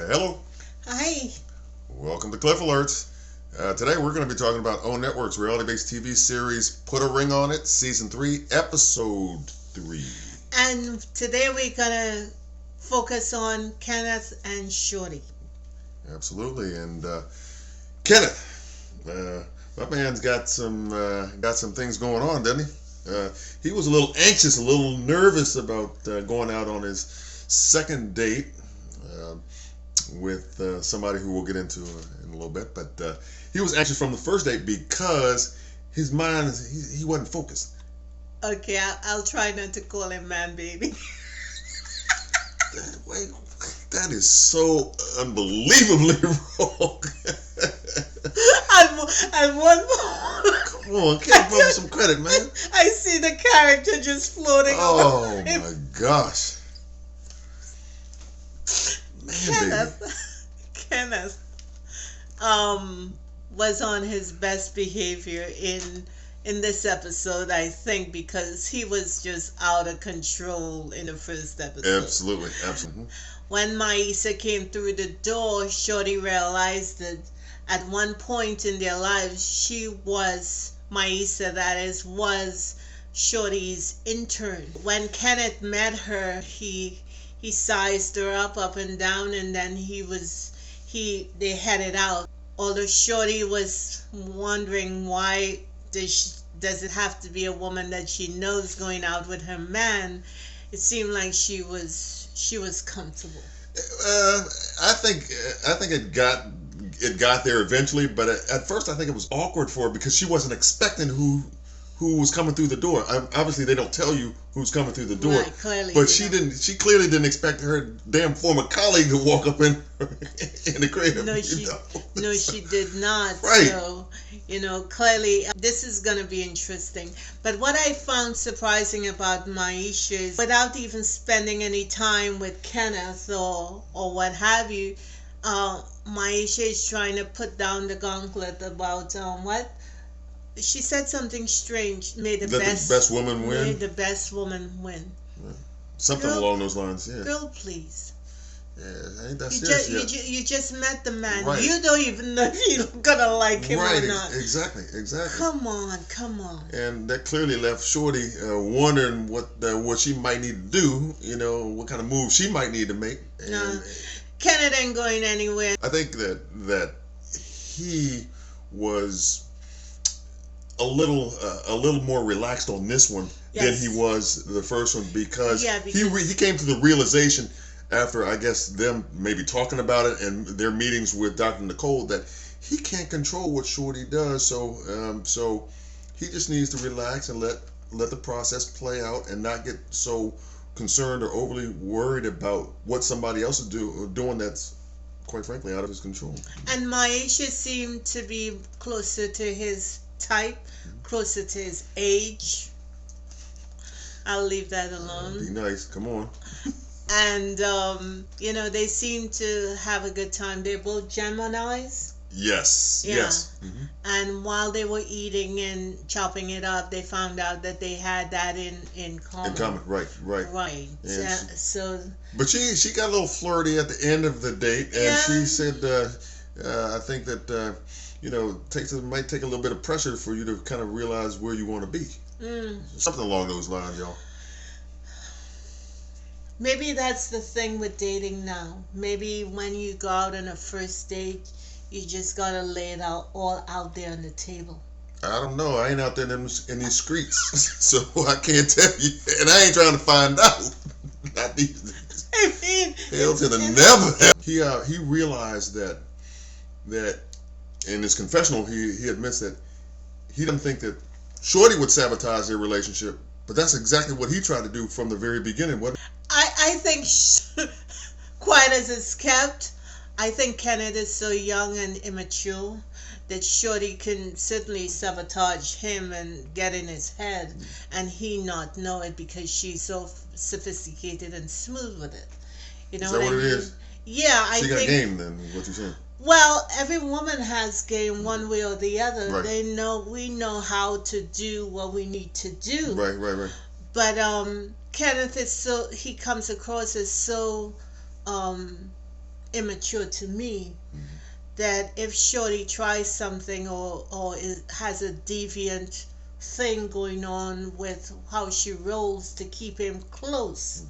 Hello. Hi. Welcome to Cliff Alerts. Today we're going to be talking about O Network's reality-based TV series Put a Ring on It, Season 3, Episode 3. And today we're going to focus on Kenneth and Shorty. Absolutely. And Kenneth, my man's got some things going on, doesn't he? He was a little anxious, a little nervous about going out on his second date with somebody who we'll get into in a little bit. But he was anxious from the first date because his mind, he wasn't focused. Okay, I'll try not to call him man baby. That is so unbelievably wrong. I'm one more. Come on, give him some credit, man. I see the character just floating over. Oh my gosh. Man, Kenneth was on his best behavior in this episode, I think, because he was just out of control in the first episode. Absolutely. When Maisha came through the door, Shorty realized that at one point in their lives, Maisha, that is, was Shorty's intern. When Kenneth met her, he sized her up and down, and then they headed out. Although Shorty was wondering why does it have to be a woman that she knows going out with her man, it seemed like she was comfortable. I think it got there eventually, but at first I think it was awkward for her because she wasn't expecting who was coming through the door. Obviously, they don't tell you who's coming through the door, right, clearly, but she didn't. She clearly didn't expect her damn former colleague to walk up in the crib. No, she did not. Right. So, clearly this is going to be interesting. But what I found surprising about Maisha is, without even spending any time with Kenneth or what have you, Maisha is trying to put down the gauntlet about what. She said something strange. Made the best woman win. Made the best woman win. Yeah. Something along those lines. Yeah. Girl, please. Yeah, ain't that serious? You just met the man. Right. You don't even know if you're gonna like him or not. Exactly. Come on. And that clearly left Shorty wondering what she might need to do. What kind of move she might need to make. And Kenneth ain't going anywhere. I think that he was a little more relaxed on this one than he was the first one because he came to the realization after, I guess, them maybe talking about it and their meetings with Dr. Nicole that he can't control what Shorty does, so he just needs to relax and let the process play out and not get so concerned or overly worried about what somebody else is doing that's, quite frankly, out of his control. And Maisha seemed to be closer to his type, closer to his age. I'll leave that alone. Be nice. Come on. And they seem to have a good time. They're both Geminis. Yes. Yeah. Yes. Mm-hmm. And while they were eating and chopping it up, they found out that they had that in common. In common, right. Right. But she got a little flirty at the end of the date, and she said, "I think that it might take a little bit of pressure for you to kind of realize where you want to be." Something along those lines, y'all. Maybe that's the thing with dating now. Maybe when you go out on a first date, you just gotta lay it all out there on the table. I don't know. I ain't out there in these streets, so I can't tell you. And I ain't trying to find out. Not these days. I mean, hell to the never. He realized that in his confessional, he admits that he didn't think that Shorty would sabotage their relationship, but that's exactly what he tried to do from the very beginning. I think, quiet as it's kept, I think Kenneth is so young and immature that Shorty can certainly sabotage him and get in his head, and he not know it because she's so sophisticated and smooth with it. You know is that what it is? Yeah, I think. She got game then, is what you're saying. Well, every woman has game one way or the other. Right. We know how to do what we need to do. Right. But Kenneth is he comes across as so immature to me. That if Shorty tries something or has a deviant thing going on with how she rolls to keep him close,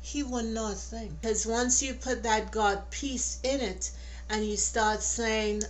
he would not think. Because once you put that God peace in it and you start saying,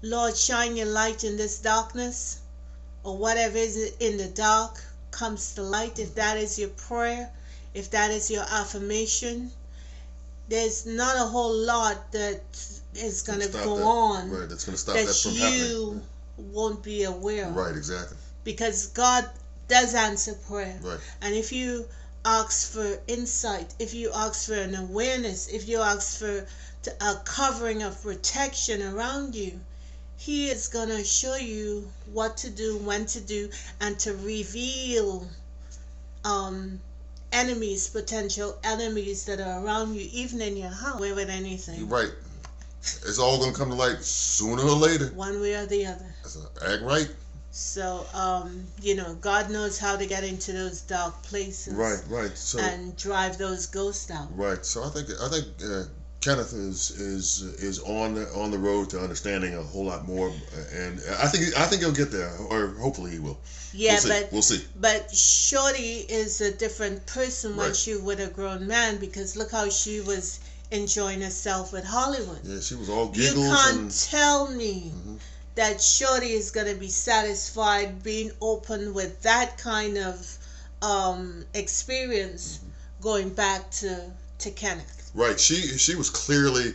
Lord, shine your light in this darkness, or whatever is in the dark comes to light, if that is your prayer, if that is your affirmation, there's not a whole lot that is going to go on. Right, that's going to stop that from happening. That you won't be aware of. Right, exactly. Because God does answer prayer. Right. And if you ask for insight, if you ask for an awareness, if you ask for a covering of protection around you, He is going to show you what to do, when to do, and to reveal enemies, potential enemies that are around you, even in your house, with anything. You're right. It's all going to come to light sooner or later. One way or the other. Act right. So, God knows how to get into those dark places. Right. So, and drive those ghosts out. Right. So I think Kenneth is on the road to understanding a whole lot more, and I think he'll get there, or hopefully he will. Yeah, we'll see. But Shorty is a different person when she with a grown man, because look how she was enjoying herself with Hollywood. Yeah, she was all giggles. You can't tell me that Shorty is going to be satisfied being open with that kind of experience going back to Kenneth. Right. She was clearly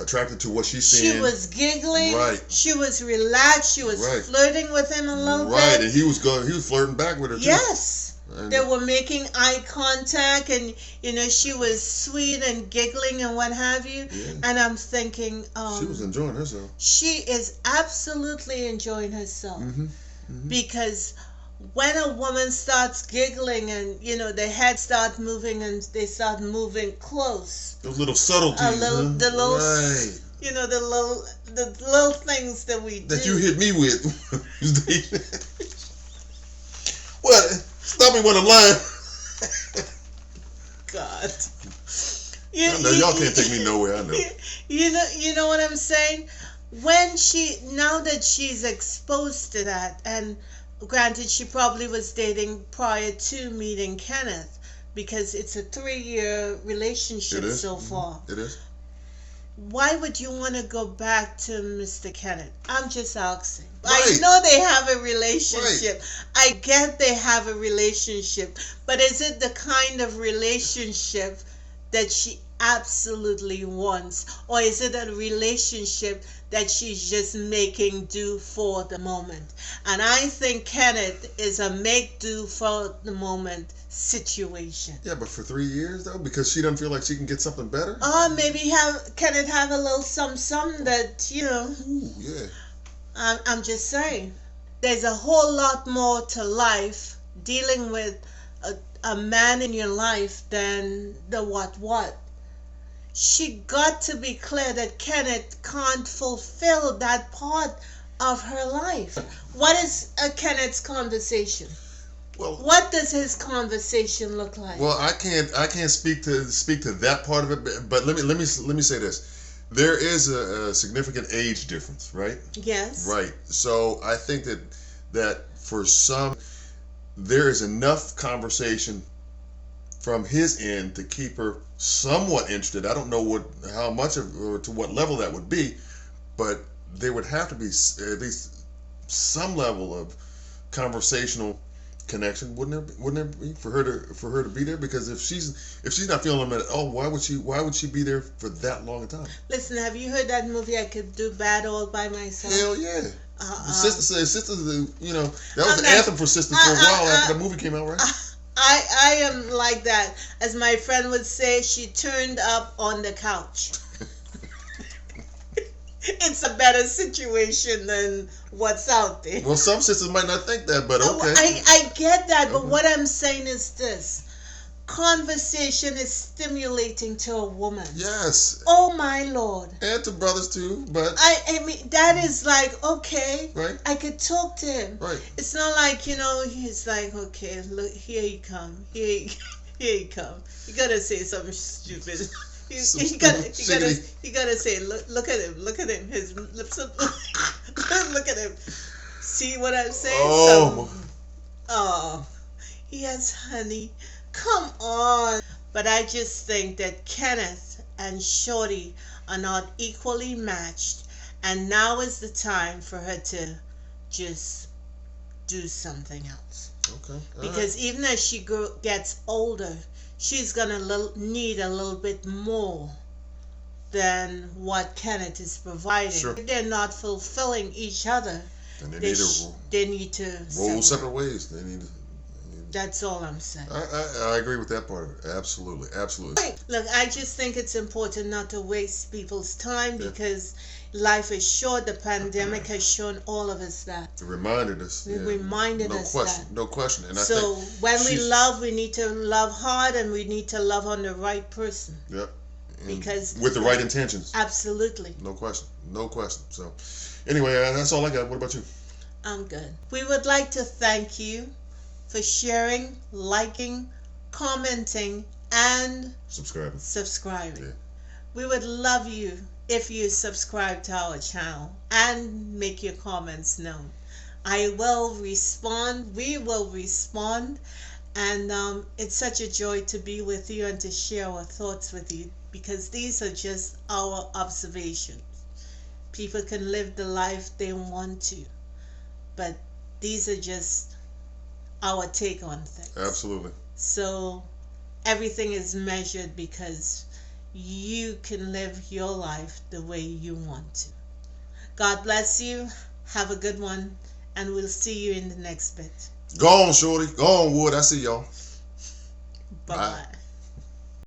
attracted to what she's seeing. She was giggling. Right. She was relaxed. She was flirting with him a little bit. Right, and he was flirting back with her too. Yes. And they were making eye contact, and she was sweet and giggling and what have you. Yeah. And I'm thinking, she was enjoying herself. She is absolutely enjoying herself. Because when a woman starts giggling and their head starts moving and they start moving close, those little subtleties, the little things that we do. That you hit me with. What? Stop me when I'm lying. God. I know y'all can't take me nowhere. I know. You know what I'm saying? Now that she's exposed to that, and granted, she probably was dating prior to meeting Kenneth, because it's a 3-year relationship so far. It is. Why would you want to go back to Mr. Kenneth? I'm just asking. Right. I know they have a relationship. Right. I get they have a relationship. But is it the kind of relationship that she absolutely wants? Or is it a relationship that she's just making do for the moment? And I think Kenneth is a make do for the moment situation. Yeah, but for 3 years though, because she doesn't feel like she can get something better. Maybe Kenneth have a little some that Ooh, yeah. I'm just saying, there's a whole lot more to life dealing with a man in your life than the what. She got to be clear that Kenneth can't fulfill that part of her life. What is Kenneth's conversation? Well, what does his conversation look like? Well, I can't speak to that part of it, but let me say this. There is a significant age difference, right? Yes. Right. So I think that for some, there is enough conversation from his end to keep her somewhat interested. I don't know how much or to what level that would be, but there would have to be at least some level of conversational connection, wouldn't there be for her to be there? Because if she's not feeling them at all, why would she be there for that long a time? Listen, have you heard that movie I Could Do Bad All by Myself? Hell yeah. Sisters, that was the anthem for sisters for a while after the movie came out, right? I am like that. As my friend would say, she turned up on the couch. It's a better situation than what's out there. Well, some sisters might not think that, but okay. I get that, but what I'm saying is this. Conversation is stimulating to a woman. Yes. Oh, my Lord. And to brothers, too, but... I mean, that is like, okay. Right. I could talk to him. Right. It's not like, he's like, okay, look, here you come. Here you come. You gotta say something stupid. You gotta say, look at him. His lips are look at him. See what I'm saying? Oh, yes, honey. Come on. But I just think that Kenneth and Shorty are not equally matched, and now is the time for her to just do something else. Okay. Because even as she gets older, she's gonna need a little bit more than what Kenneth is providing. Sure. If they're not fulfilling each other, and they need to roll separate ways. They need to. That's all I'm saying. I agree with that part of it. Absolutely. Look, I just think it's important not to waste people's time because life is short. The pandemic has shown all of us that. It reminded us. It reminded us that. No question. And so when we love, we need to love hard, and we need to love on the right person. Yep. Because with the right intentions. Absolutely. No question. So anyway, that's all I got. What about you? I'm good. We would like to thank you for sharing, liking, commenting, and subscribing. Yeah. We would love you if you subscribe to our channel and make your comments known. I will respond. We will respond. And it's such a joy to be with you and to share our thoughts with you, because these are just our observations. People can live the life they want to, but these are just our take on things. Absolutely. So everything is measured because you can live your life the way you want to. God bless you. Have a good one, and we'll see you in the next bit. Go on, Shorty. Go on, Wood. I see y'all. Bye-bye. Bye.